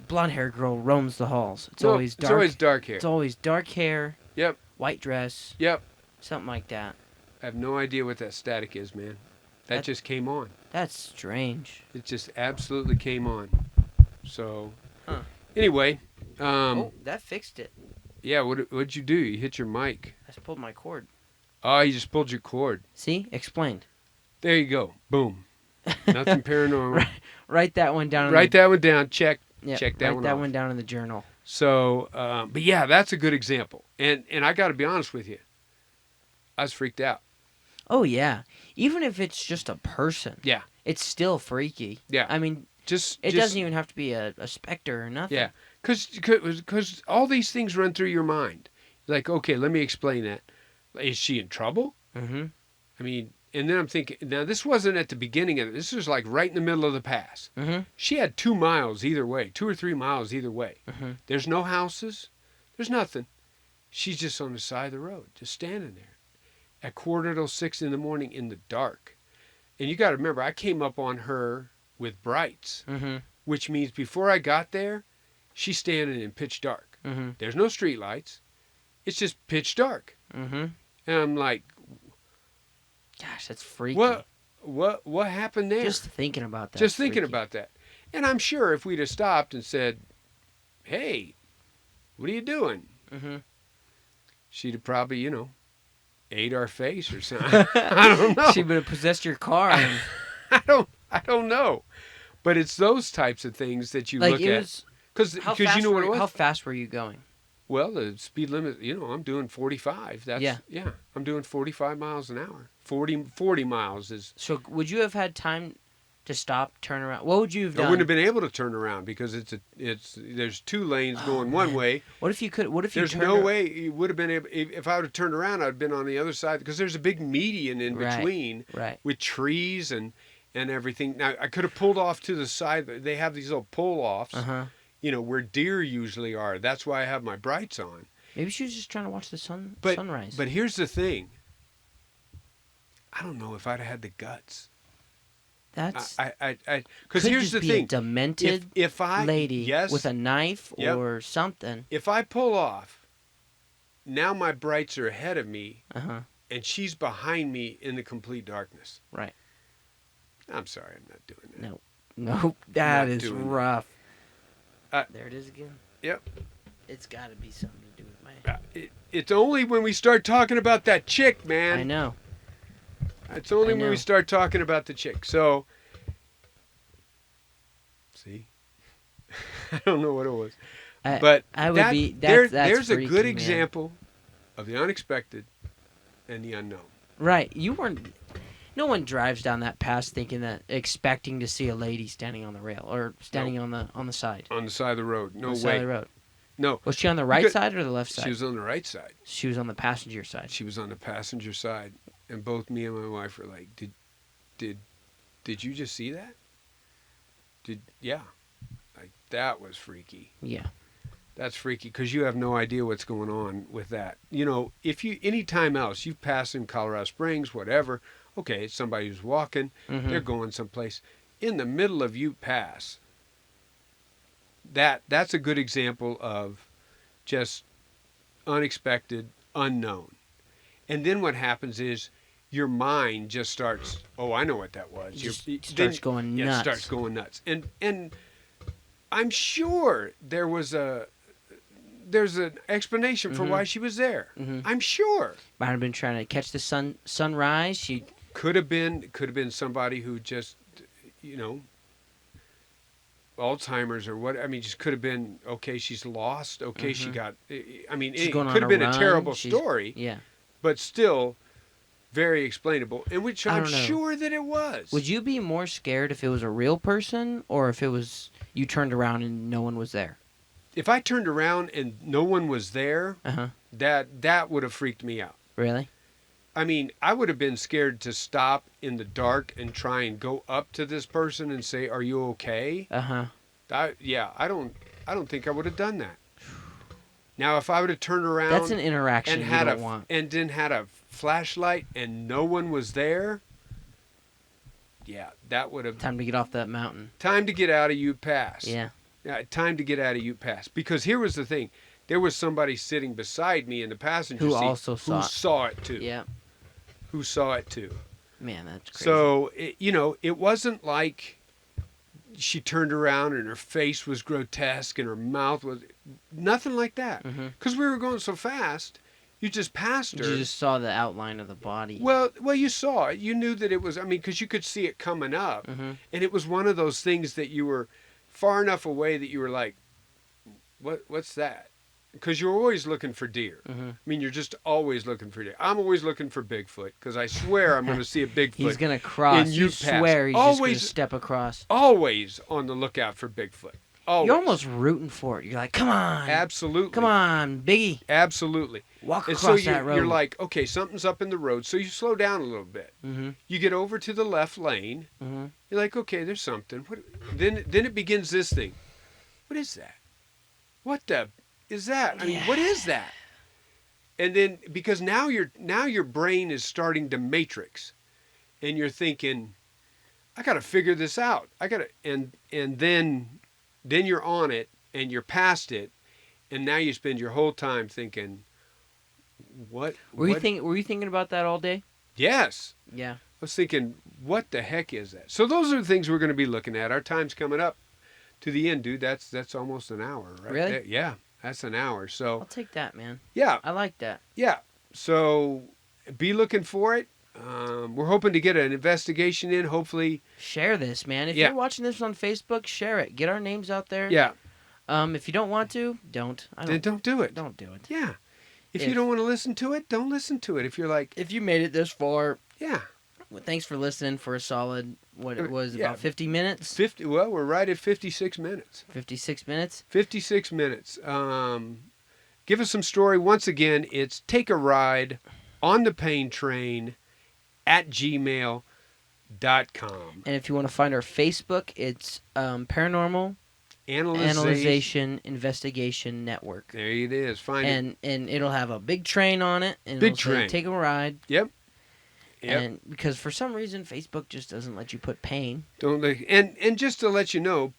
Blonde-haired girl roams the halls. It's always dark. It's always dark hair. It's always dark hair. Yep. White dress. Yep. Something like that. I have no idea what that static is, man. That just came on. That's strange. It just absolutely came on. So, huh. Anyway. That fixed it. Yeah, what'd you do? You hit your mic. I just pulled my cord. Oh, you just pulled your cord. See? Explained. There you go. Boom. Nothing paranormal. Write that one down. Write that one down. Check. Yep, Check that one off. Write that off. one down in the journal. So, but yeah, that's a good example. And I got to be honest with you. I was freaked out. Oh, yeah. Even if it's just a person. Yeah. It's still freaky. Yeah. I mean, it doesn't even have to be a specter or nothing. Yeah. Because all these things run through your mind. Like, okay, let me explain that. Is she in trouble? Mm-hmm. I mean, And then I'm thinking, now this wasn't at the beginning of it. This was like right in the middle of the pass. Mm-hmm. She had 2 miles either way, 2 or 3 miles either way. Mm-hmm. There's no houses. There's nothing. She's just on the side of the road, just standing there at 5:45 in the morning in the dark. And you got to remember, I came up on her with brights, Mm-hmm. which means before I got there, she's standing in pitch dark. Mm-hmm. There's no street lights. It's just pitch dark. Mm-hmm. And I'm like, Gosh, that's freaky. what happened there? Just thinking about that. Just thinking freaky. about that. And I'm sure if we'd have stopped and said, hey, what are you doing? Mm-hmm. She'd have probably, ate our face or something. I don't know. She would have possessed your car. And, I don't know. But it's those types of things that you like, look it at. was. Because you know what it was? How fast were you going? Well, the speed limit, I'm doing 45. Yeah, I'm doing 45 miles an hour. 40 miles is... So would you have had time to stop, turn around? What would you have done? I wouldn't have been able to turn around because there's 2 lanes going one way. What if you could? What if you? There's no way you would have been able... If I would have turned around, I'd have been on the other side because there's a big median in between Right. with trees and everything. Now, I could have pulled off to the side. They have these little pull-offs. Uh-huh. Where deer usually are. That's why I have my brights on. Maybe she was just trying to watch the sunrise. But here's the thing. I don't know if I'd have had the guts. That's because could here's just the be thing. a demented if I lady with a knife Yep. or something. If I pull off, now my brights are ahead of me, Uh-huh. and she's behind me in the complete darkness. Right. I'm sorry, I'm not doing that. No. Nope. That Not is doing that. rough. Uh, there it is again. Yep. It's got to be something to do with my. It's only when we start talking about that chick, man. I know. It's only I when know. we start talking about the chick. So, see, I don't know what it was, but I would that, be. there's That's a freaky, good man. example of the unexpected and the unknown. Right. You weren't. No one drives down that pass expecting to see a lady standing on the rail or standing on the side. On the side of the road, no On the way. side of the road. No, Was she on the right Because side or the left side? she was on the right side. She was on the passenger side. She was on the passenger side, and both me and my wife were like, "Did you just see that? Yeah, like that was freaky." Yeah. That's freaky because you have no idea what's going on with that. If you any time else you've passed in Colorado Springs, whatever, okay, it's somebody who's walking, Mhm. they're going someplace. In the middle of Ute Pass, that's a good example of just unexpected, unknown. And then what happens is your mind just starts, oh, I know what that was. Just starts going nuts. It starts going nuts. And I'm sure there's an explanation for why she was there. Mhm. I'm sure. Might have been trying to catch the sunrise. She Could have been somebody who just, Alzheimer's or what. I mean, just could have been, okay, she's lost. Okay, she got, I mean, She's it going on could have a been a run. terrible She's- story, Yeah. but still very explainable, and which I I'm don't know. sure that it was. Would you be more scared if it was a real person or if it was you turned around and no one was there? If I turned around and no one was there, Uh-huh. that would have freaked me out. Really? I mean, I would have been scared to stop in the dark and try and go up to this person and say, "Are you okay?" Uh-huh. I don't think I would have done that. Now, if I would have turned around That's an interaction and you had don't want. and then had a flashlight and no one was there, yeah, that would have Time to get off that mountain. time to get out of Ute Pass. Yeah. Time to get out of Ute Pass. Because here was the thing. There was somebody sitting beside me in the passenger Who seat also saw who it. saw it too. Yeah. Who saw it too. Man, that's crazy. So, it wasn't like she turned around and her face was grotesque and her mouth was... Nothing like that. Mhm. Because we were going so fast, you just passed her. You just saw the outline of the body. Well, you saw it. You knew that it was... I mean, because you could see it coming up. Mhm. And it was one of those things that you were far enough away that you were like, what's that? Because you're always looking for deer. Mhm. I mean, you're just always looking for deer. I'm always looking for Bigfoot because I swear I'm going to see a Bigfoot. He's going to cross. in You Ute Pass. swear he's just going to Always- step across. Always on the lookout for Bigfoot. Always. You're almost rooting for it. You're like, come on. Absolutely. Come on, Biggie. Absolutely. Walk And so across that road. you're like, okay, something's up in the road. So you slow down a little bit. Mm-hmm. You get over to the left lane. Mm-hmm. You're like, okay, there's something. What? Then it begins this thing. What is that? What the is that? I mean, what is that? And then because now your brain is starting to matrix, and you're thinking, I got to figure this out. I got to and then you're on it and you're past it, and now you spend your whole time thinking, what? Were you thinking about that all day? Yes. Yeah. I was thinking, what the heck is that? So those are the things we're going to be looking at. Our time's coming up to the end, dude. That's almost an hour, right? Really? Yeah, that's an hour. So I'll take that, man. yeah, I like that. yeah. So be looking for it. We're hoping to get an investigation in. Hopefully, Share this, man. If Yeah. you're watching this on Facebook, share it. Get our names out there. yeah. If you don't want to, don't. Then don't do it. Don't do it. Yeah. If you If- don't want to listen to it, don't listen to it. If you're like, If you made it this far, yeah, well, thanks for listening for a solid, what it was, Yeah. about 50 minutes? 50. Well, we're right at 56 minutes. 56 minutes? 56 minutes. Give us some story. Once again, it's take a ride on the pain train at gmail.com. And if you want to find our Facebook, it's Paranormal Analyzation Investigation Network. There it is. Find it. And it'll have a big train on it. And Big it'll say, train. take a ride. Yep. Yep. And because for some reason, Facebook just doesn't let you put pain. Don't they? And just to let you know,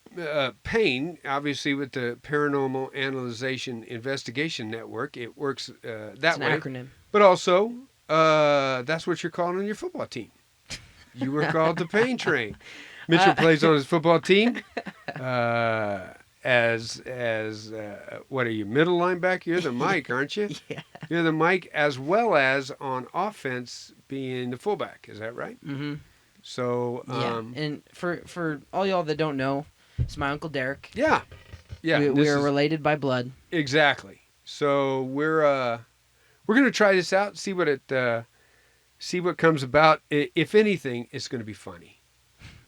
pain, obviously with the Paranormal Analyzation Investigation Network, it works that It's an way. acronym. But also, that's what you're calling on your football team. You were called the Pain Train. Mitchell plays on his football team as what are you, middle linebacker? You're the Mike, aren't you? Yeah. You're the Mike, as well as on offense being the fullback. Is that right? Mm-hmm. So Yeah. And for all y'all that don't know, it's my Uncle Derek. yeah. We this are is- related by blood. exactly. So we're gonna try this out, see what comes about. If anything, it's gonna be funny.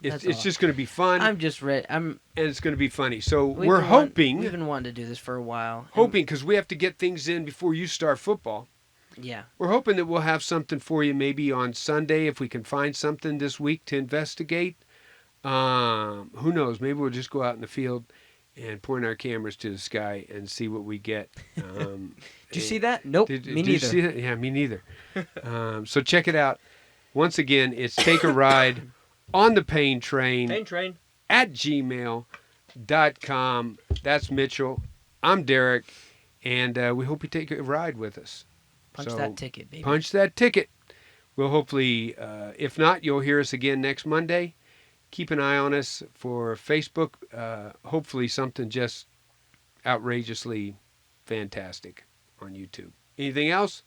That's It's all. just gonna be fun, I'm just ready. and it's gonna be funny. So We've we're been hoping, we've been wanting to do this for a while. because we have to get things in before you start football. Yeah. We're hoping that we'll have something for you maybe on Sunday if we can find something this week to investigate. Who knows? Maybe we'll just go out in the field and point our cameras to the sky and see what we get. Did you see that? Nope. Me Did neither. you see that? Yeah, me neither. So check it out. Once again, it's take a ride on the pain train train. at gmail.com. That's Mitchell. I'm Derek. And we hope you take a ride with us. Punch So, that ticket, baby. Punch that ticket. We'll hopefully, if not, you'll hear us again next Monday. Keep an eye on us for Facebook. Hopefully something just outrageously fantastic on YouTube. Anything else?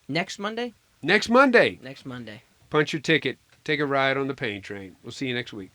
Next Monday? Next Monday, Next Monday. punch your ticket. Take a ride on the pain train. We'll see you next week.